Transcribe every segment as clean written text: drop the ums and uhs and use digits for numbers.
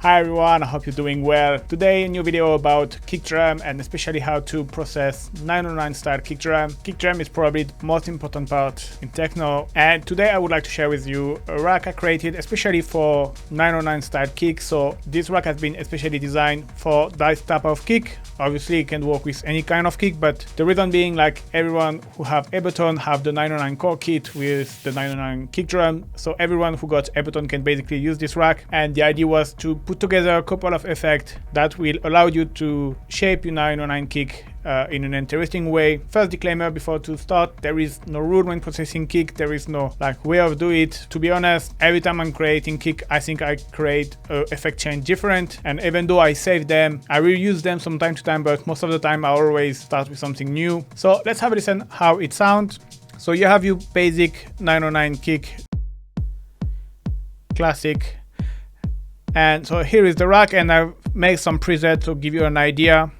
Hi everyone, I hope you're doing well. Today a new video about kick drum and especially how to process 909 style kick drum. Kick drum is probably the most important part in techno, and today I would like to share with you a rack I created especially for 909 style kick. So this rack has been especially designed for that type of kick. Obviously it can work with any kind of kick, but the reason being, like, everyone who have Ableton have the 909 core kit with the 909 kick drum. So everyone who got Ableton can basically use this rack, and the idea was to put together a couple of effects that will allow you to shape your 909 kick in an interesting way. First disclaimer before to start, there is no rule when processing kick. There is no way of do it. To be honest, every time I'm creating kick, I think I create a effect chain different, and even though I save them, I reuse them from time to time, but most of the time I always start with something new. So let's have a listen how it sounds. So you have your basic 909 kick, classic. And so here is the rack, and I've made some presets to give you an idea.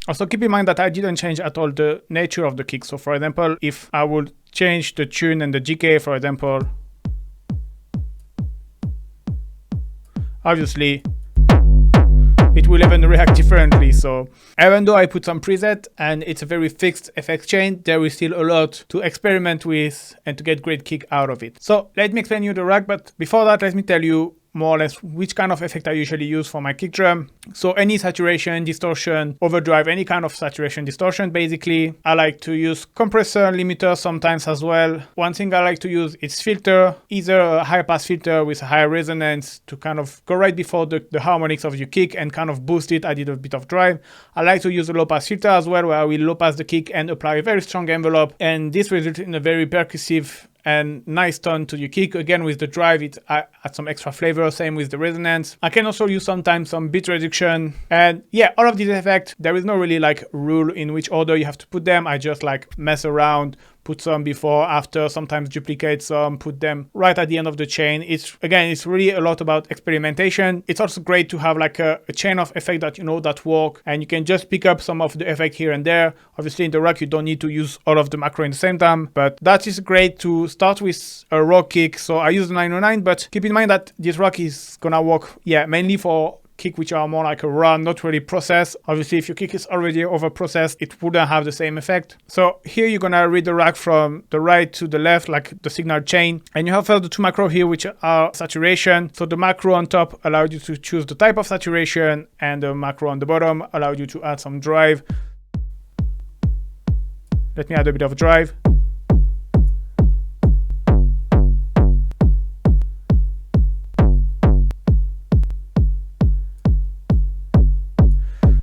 Also keep in mind that I didn't change at all the nature of the kick. So for example, if I would change the tune and the GK, for example, obviously it will even react differently. So even though I put some preset and it's a very fixed effect chain, there is still a lot to experiment with and to get great kick out of it. So let me explain you the rack, but before that, let me tell you more or less which kind of effect I usually use for my kick drum. So any saturation, distortion, overdrive, any kind of saturation, distortion, basically. I like to use compressor, limiter sometimes as well. One thing I like to use is filter, either a high pass filter with a higher resonance to kind of go right before the harmonics of your kick and kind of boost it. I did a bit of drive. I like to use a low pass filter as well, where I will low pass the kick and apply a very strong envelope, and this results in a very percussive and nice tone to your kick. Again, with the drive, it adds some extra flavor. Same with the resonance. I can also use sometimes some beat reduction, and yeah, all of these effects, there is no really rule in which order you have to put them. I just mess around, put some before, after, sometimes duplicate some, put them right at the end of the chain. It's really a lot about experimentation. It's also great to have a chain of effect that work, and you can just pick up some of the effect here and there. Obviously in the rack you don't need to use all of the macro in the same time, but that is great to start with a raw kick. So I use the 909, but keep in mind that this rack is gonna work mainly for kick which are more like a raw, not really processed. Obviously if your kick is already over processed, it wouldn't have the same effect. So here you're gonna read the rack from the right to the left, like the signal chain, and you have first the two macro here which are saturation. So the macro on top allows you to choose the type of saturation, and the macro on the bottom allows you to add some drive. Let me add a bit of drive.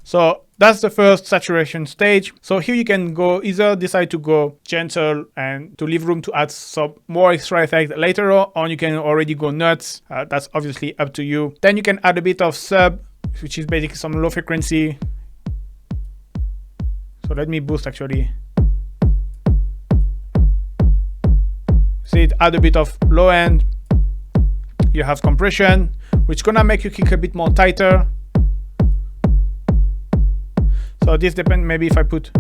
So that's the first saturation stage. So here you can go either decide to go gentle and to leave room to add some more extra effect later on, or you can already go nuts. That's obviously up to you. Then you can add a bit of sub, which is basically some low frequency. So let me boost actually. See, it add a bit of low end. You have compression, which gonna make you kick a bit more tighter. So this depends, maybe if I put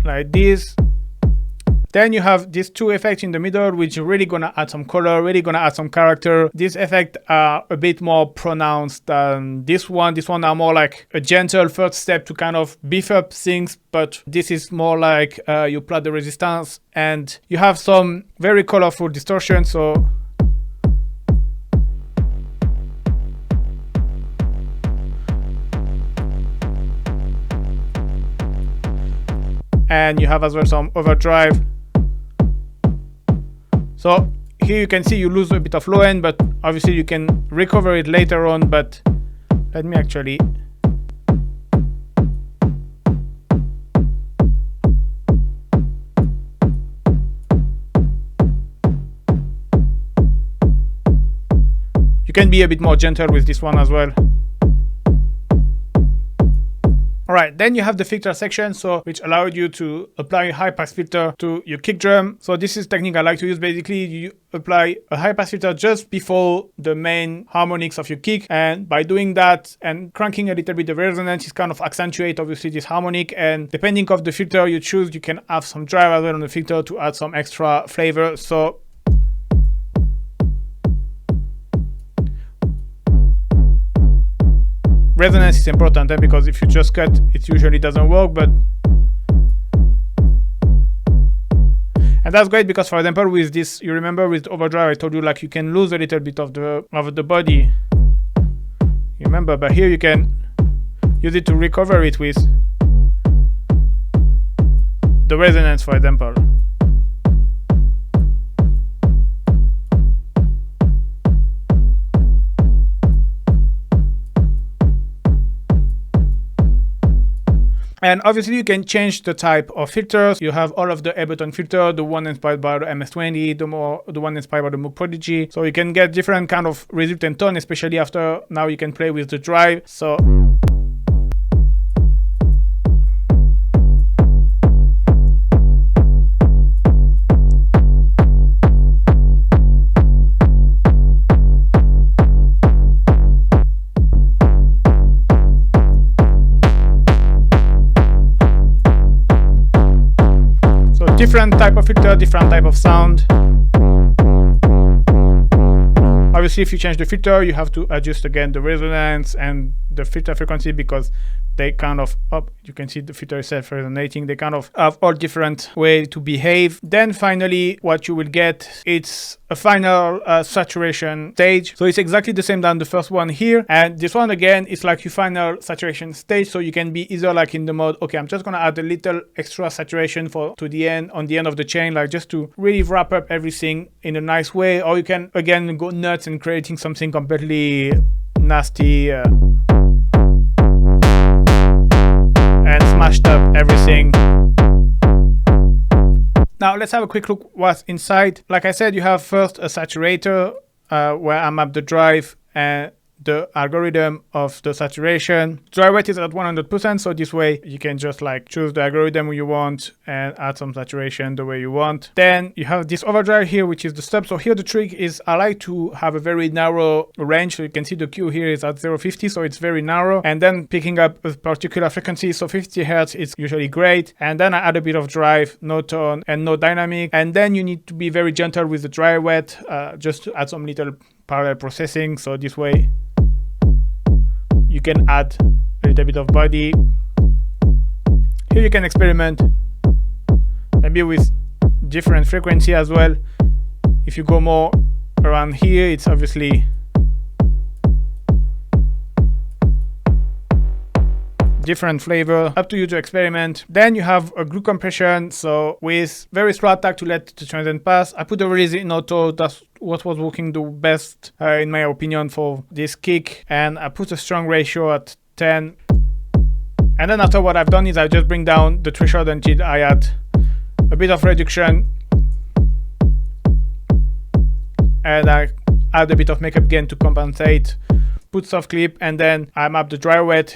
like this, then you have these two effects in the middle, which are really gonna add some color, really gonna add some character. These effects are a bit more pronounced than this one. This one are more like a gentle first step to kind of beef up things, but this is more like you apply the resistance, and you have some very colorful distortion. So and you have as well some overdrive. So here you can see you lose a bit of low end, but obviously you can recover it later on. But let me actually You can be a bit more gentle with this one as well. All right, then you have the filter section, so which allowed you to apply a high pass filter to your kick drum. So this is technique I like to use. Basically, you apply a high pass filter just before the main harmonics of your kick, and by doing that and cranking a little bit the resonance, it kind of accentuate obviously this harmonic. And depending on the filter you choose, you can have some drive as well on the filter to add some extra flavor. So resonance is important, because if you just cut, it usually doesn't work. And that's great because, for example, with this, you remember with overdrive, I told you like you can lose a little bit of the body. You remember, but here you can use it to recover it with the resonance, for example. And obviously you can change the type of filters. You have all of the Ableton filter, the one inspired by the MS-20, the one inspired by the Moog Prodigy. So you can get different kind of result and tone, especially after now you can play with the drive. So different type of filter, different type of sound. Obviously, if you change the filter, you have to adjust again the resonance and the filter frequency, because they kind of you can see the filter itself resonating. They kind of have all different way to behave. Then finally, what you will get, it's a final saturation stage. So it's exactly the same than the first one here. And this one again is like your final saturation stage. So you can be either like in the mode, okay, I'm just gonna add a little extra saturation on the end of the chain, like just to really wrap up everything in a nice way. Or you can again go nuts and creating something completely nasty. And smashed up everything. Now let's have a quick look what's inside. Like I said, you have first a saturator where I map the drive and the algorithm of the saturation. Dry wet is at 100%, so this way you can just like choose the algorithm you want and add some saturation the way you want. Then you have this overdrive here, which is the stub. So here the trick is I like to have a very narrow range. So you can see the Q here is at 0.50, so it's very narrow. And then picking up a particular frequency, so 50 Hertz is usually great. And then I add a bit of drive, no tone and no dynamic. And then you need to be very gentle with the dry wet, just to add some little parallel processing. So this way you can add a little bit of body. Here you can experiment maybe with different frequency as well. If you go more around here, it's obviously different flavor, up to you to experiment. Then you have a glue compression, so with very slow attack to let the transient pass. I put the release in auto, that's what was working the best in my opinion for this kick, and I put a strong ratio at 10. And then after, what I've done is I just bring down the threshold until I add a bit of reduction, and I add a bit of makeup gain to compensate, put soft clip, and then I map the dry wet.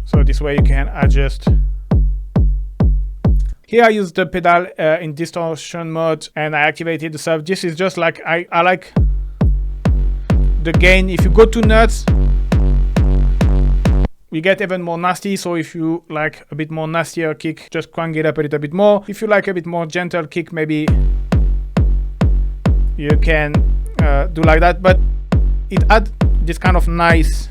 So this way you can adjust. Here I use the pedal in distortion mode, and I activated the sub. This is just like, I like the gain. If you go too nuts, we get even more nasty. So if you like a bit more nastier kick, just crank it up a little bit more. If you like a bit more gentle kick, maybe you can do like that. But it adds this kind of nice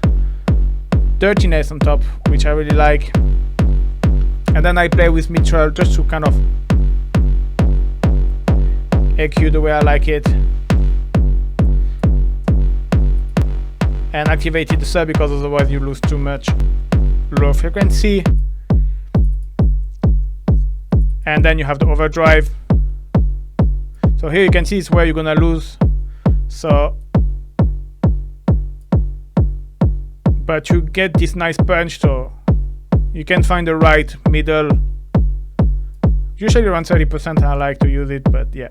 dirtiness on top, which I really like. And then I play with mid-treble just to kind of EQ the way I like it. And activated the sub because otherwise you lose too much low frequency. And then you have the overdrive. So here you can see it's where you're gonna lose. So, but you get this nice punch, so you can find the right middle. Usually around 30% I like to use it, but yeah.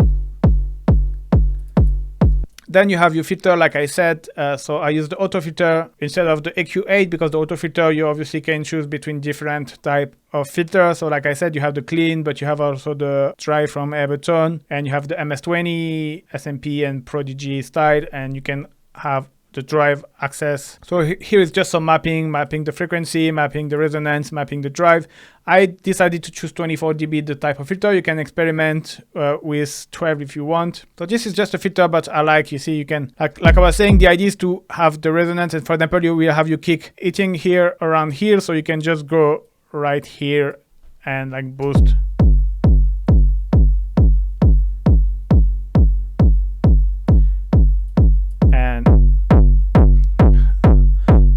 Then you have your filter, like I said. So I use the auto filter instead of the EQ8 because the auto filter, you obviously can choose between different type of filter. So like I said, you have the clean, but you have also the dry from Ableton, and you have the MS20, SMP, and Prodigy style, and you can have the drive access. So here is just some mapping the frequency, mapping the resonance, mapping the drive. I decided to choose 24 dB, the type of filter. You can experiment with 12 if you want. So this is just a filter, but I like, you see, you can, like I was saying, the idea is to have the resonance. And for example, you will have your kick hitting here around here. So you can just go right here and like boost.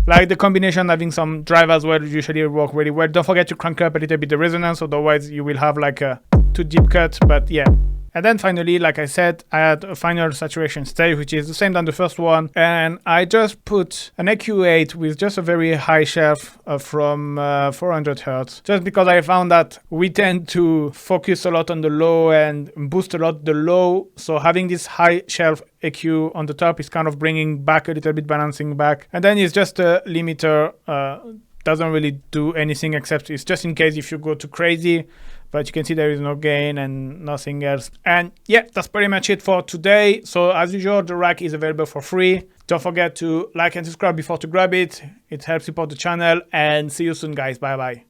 Like the combination having some drive as well usually work really well. Don't forget to crank up a little bit the resonance, otherwise you will have like a too deep cut, but yeah. And then finally, like I said, I had a final saturation stage, which is the same than the first one. And I just put an EQ8 with just a very high shelf from 400 Hertz, just because I found that we tend to focus a lot on the low and boost a lot the low. So having this high shelf EQ on the top is kind of bringing back a little bit, balancing back. And then it's just a limiter, doesn't really do anything except it's just in case if you go too crazy. But you can see there is no gain and nothing else. And yeah, that's pretty much it for today. So as usual, the rack is available for free. Don't forget to like and subscribe before to grab it. It helps support the channel, and see you soon, guys. Bye bye.